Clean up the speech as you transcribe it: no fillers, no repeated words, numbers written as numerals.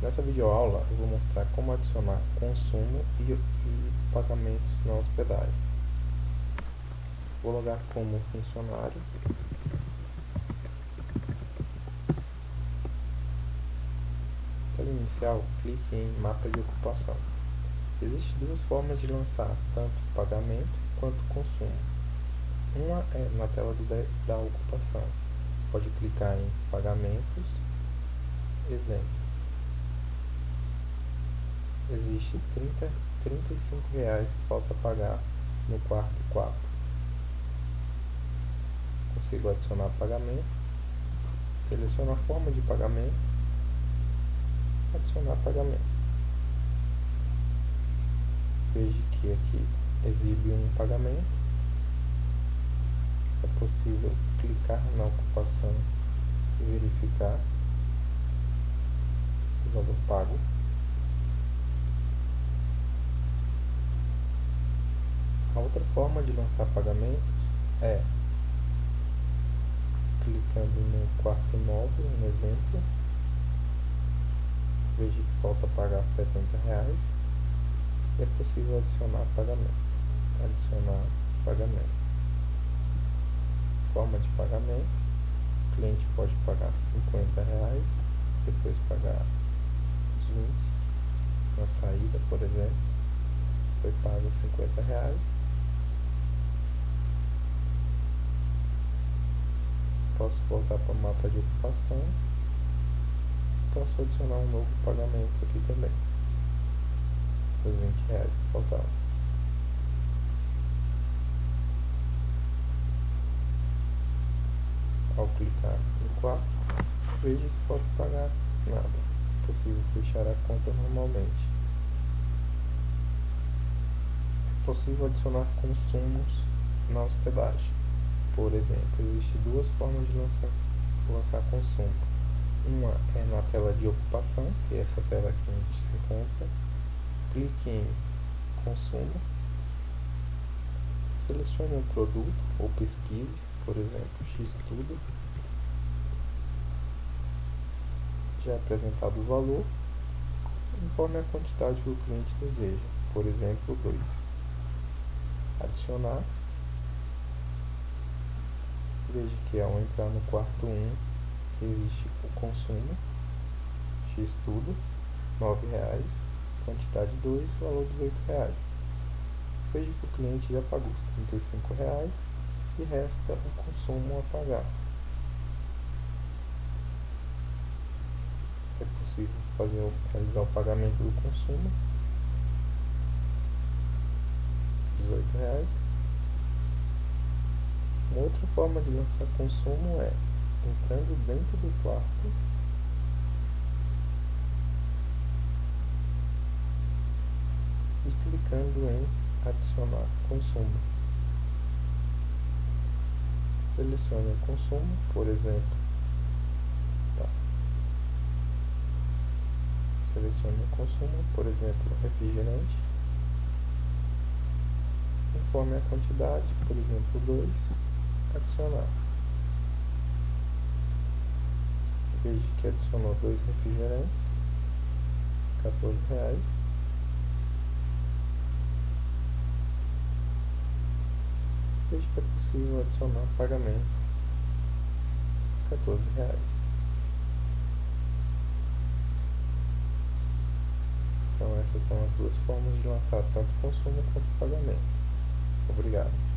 Nessa videoaula eu vou mostrar como adicionar consumo e pagamentos na hospedagem. Vou logar como funcionário. Na tela inicial, clique em mapa de ocupação. Existem duas formas de lançar tanto pagamento quanto consumo. Uma é na tela da ocupação. Pode clicar em pagamentos, exemplo. Existe R$35 que falta pagar no quarto 4. Consigo adicionar pagamento, seleciono a forma de pagamento, adicionar pagamento. Veja que aqui exibe um pagamento. É possível clicar na ocupação e verificar o valor pago. A outra forma de lançar pagamentos é clicando no quarto 9, um exemplo. Veja que falta pagar R$70 e é possível adicionar pagamento. Adicionar pagamento. Forma de pagamento: o cliente pode pagar R$50, depois pagar os 20 na saída, por exemplo. Foi pago R$50. Posso voltar para o mapa de ocupação. Posso adicionar um novo pagamento aqui também, os R$20 que faltavam. Ao clicar no quarto, veja que falta pagar nada. É possível fechar a conta normalmente. É possível adicionar consumos na hospedagem. Por exemplo, existem duas formas de lançar consumo. Uma é na tela de ocupação, que é essa tela que a gente se encontra. Clique em consumo, selecione um produto ou pesquise, por exemplo, Xtudo. Já é apresentado o valor, conforme a quantidade que o cliente deseja, por exemplo, 2. Adicionar. Veja que ao entrar no quarto 1, existe o consumo, Xtudo, R$9, quantidade 2, valor R$18. Veja que o cliente já pagou os R$35 e resta o consumo a pagar. É possível realizar o pagamento do consumo, R$18. Uma outra forma de lançar consumo é entrando dentro do quarto e clicando em adicionar consumo. Selecione o consumo, por exemplo. Selecione o consumo, por exemplo, refrigerante. Conforme a quantidade, por exemplo, 2, adicionar. Veja que adicionou 2 refrigerantes, R$14. Veja que é possível adicionar pagamento, R$14. Então essas são as duas formas de lançar tanto consumo quanto pagamento. Obrigado.